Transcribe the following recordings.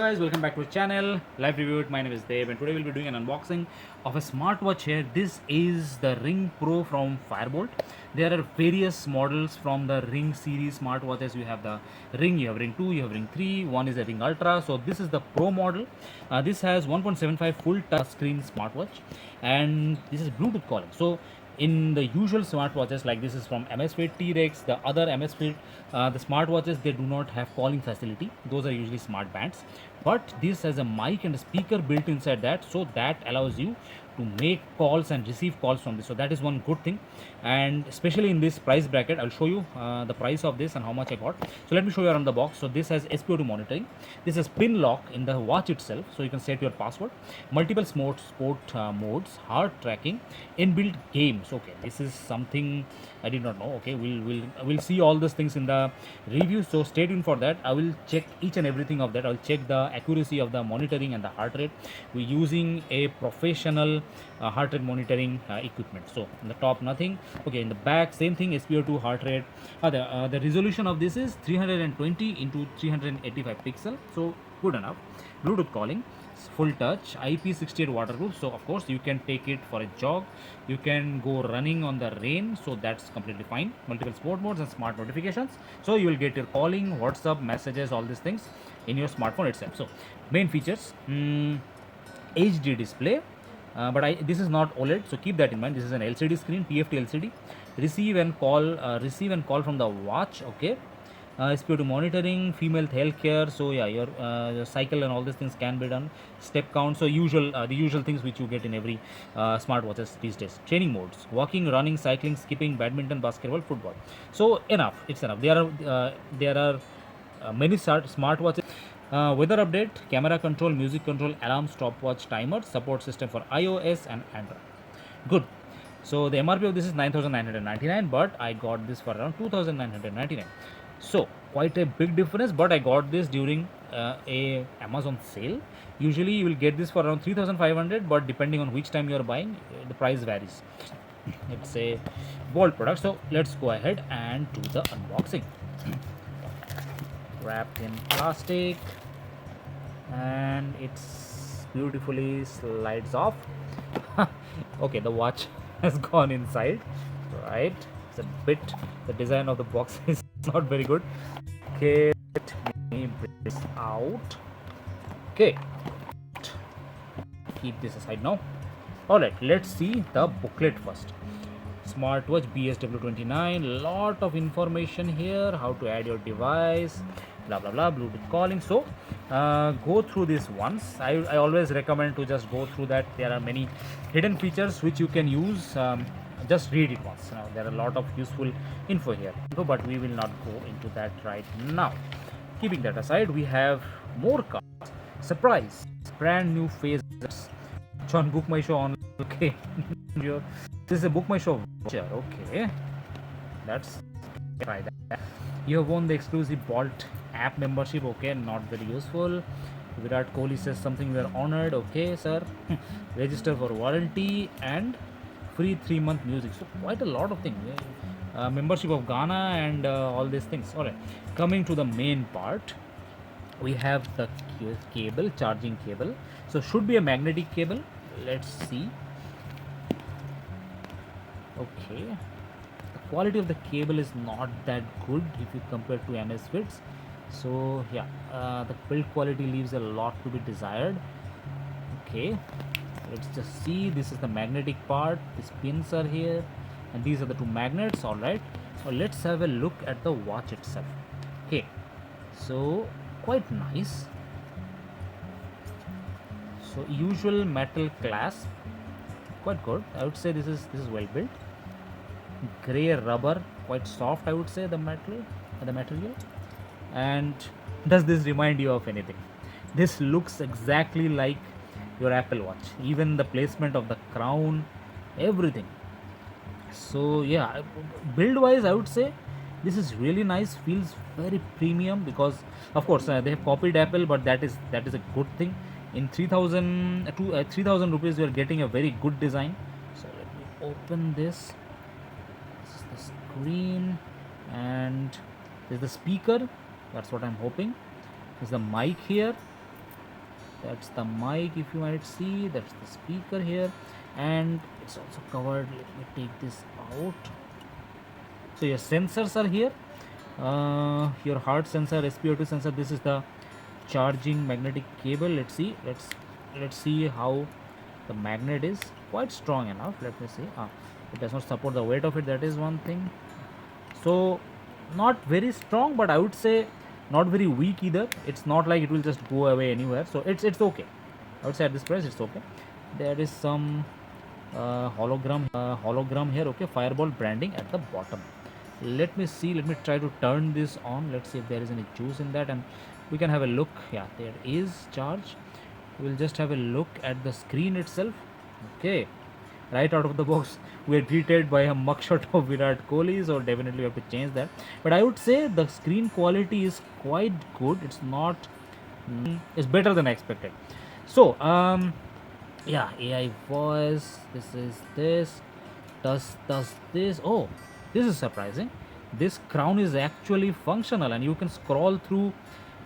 guys, welcome back to the channel. Live review it. My name is Dave and today we'll be doing an unboxing of a smartwatch here. This is the Ring Pro from Fire-Boltt. There are various models from the Ring series smartwatches. You have the Ring, you have Ring 2, you have Ring 3, one is a Ring Ultra. So this is the Pro model. This has 1.75 full touch screen smartwatch and this is Bluetooth calling. So in the usual smartwatches, like this is from MSFit, T-Rex, the other MSFit, the smartwatches, they do not have calling facility. Those are usually smart bands, but this has a mic and a speaker built inside that, so that allows you to make calls and receive calls from this. So that is one good thing, and especially in this price bracket, I'll show you the price of this and how much I got. So let me show you around the box. So this has SPO2 monitoring. This is pin lock in the watch itself, so you can set your password. Multiple sport modes, heart tracking, inbuilt games. Okay, this is something I did not know. Okay, we'll see all these things in the review, so stay tuned for that. I will check each and everything of that. I'll check the accuracy of the monitoring and the heart rate. We're using a professional heart rate monitoring equipment. So in the top, nothing. Okay, in the back, same thing, SPO2, heart rate. The resolution of this is 320 into 385 pixel, so good enough. Bluetooth calling, full touch, IP68 waterproof, so of course you can take it for a jog, you can go running on the rain, so that's completely fine. Multiple sport modes and smart notifications, so you will get your calling, WhatsApp, messages, all these things in your smartphone itself. So main features, HD display, but this is not OLED, so keep that in mind. This is an LCD screen, TFT LCD. Receive and call from the watch. Okay, SPO2 monitoring, female health care. So yeah, your cycle and all these things can be done. Step count. So the usual things which you get in every smartwatches these days. Training modes: walking, running, cycling, skipping, badminton, basketball, football. So enough. It's enough. There are many smartwatches. Weather update, camera control, music control, alarm, stopwatch, timer, support system for iOS and Android. Good. So the MRP of this is 9,999, but I got this for around 2,999. So quite a big difference, but I got this during a Amazon sale. Usually you will get this for around 3,500, but depending on which time you are buying, the price varies. It's a Bolt product, so let's go ahead and do the unboxing. Wrapped in plastic and it's beautifully slides off. Okay, the watch has gone inside, right? It's a bit, the design of the box is not very good. Okay, let me bring this out. Okay, keep this aside now. All right, let's see the booklet first. Smartwatch BSW29, lot of information here, how to add your device, blah blah blah, Bluetooth calling. So go through this once. I always recommend to just go through that. There are many hidden features which you can use. Just read it once. Now there are a lot of useful info here, but we will not go into that right now. Keeping that aside, we have more cards. Surprise, brand new phases. On Book My Show on. Okay. This is a Book My Show voucher. Okay, that's try that. You have won the exclusive Bolt app membership. Okay, not very useful. Virat Kohli says something, we are honored. Okay, sir. Register for warranty and free 3-month music. So quite a lot of things. Membership of Ghana and all these things. All right. Coming to the main part, we have the cable, charging cable. So should be a magnetic cable. Let's see. Okay, the quality of the cable is not that good if you compare to MSFits. So yeah, the build quality leaves a lot to be desired. Okay, let's just see. This is the magnetic part. These pins are here and these are the two magnets. All right, so let's have a look at the watch itself. Okay, so quite nice. So usual metal clasp, quite good. I would say this is well built. Gray rubber, quite soft, I would say, the material. And does this remind you of anything? This looks exactly like your Apple Watch, even the placement of the crown, everything. So yeah, build wise I would say this is really nice, feels very premium, because of course they have copied Apple, but that is a good thing. In 3,000 rupees you are getting a very good design. So let me open this. This is the screen and there's the speaker, that's what I'm hoping. There's the mic here, That's the mic, if you might see. That's the speaker here, and it's also covered. Let me take this out. So your sensors are here. Your heart sensor, SpO2 sensor. This is the charging magnetic cable. Let's see how the magnet is. Quite strong enough. Let me see. It does not support the weight of it. That is one thing. So not very strong, but I would say not very weak either. It's not like it will just go away anywhere. So it's okay. I would say at this price it's okay. There is some hologram here. Okay, Fire-Boltt branding at the bottom. Let me see. Let me try to turn this on. Let's see if there is any juice in that, and we can have a look. Yeah, there is charge. We'll just have a look at the screen itself. Okay, right out of the box we are greeted by a mugshot of Virat Kohli, so definitely we have to change that. But I would say the screen quality is quite good. It's not it's better than I expected. So yeah, AI voice, this does this. Oh, this is surprising. This crown is actually functional and you can scroll through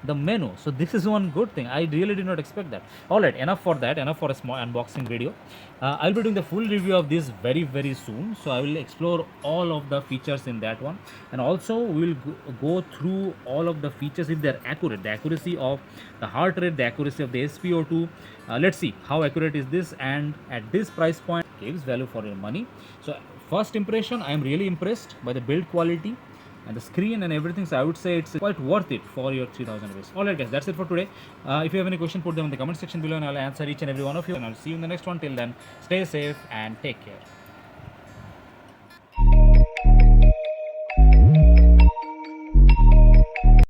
the menu. So this is one good thing. I really did not expect that. All right, enough for that. Enough for a small unboxing video. I'll be doing the full review of this very soon. So I will explore all of the features in that one, and also we will go through all of the features if they're accurate. The accuracy of the heart rate, the accuracy of the SpO2. Let's see how accurate is this, and at this price point gives value for your money. So first impression, I am really impressed by the build quality and the screen and everything, so I would say it's quite worth it for your 3000 rupees. Alright guys, that's it for today. If you have any question, put them in the comment section below and I'll answer each and every one of you, and I'll see you in the next one. Till then, stay safe and take care.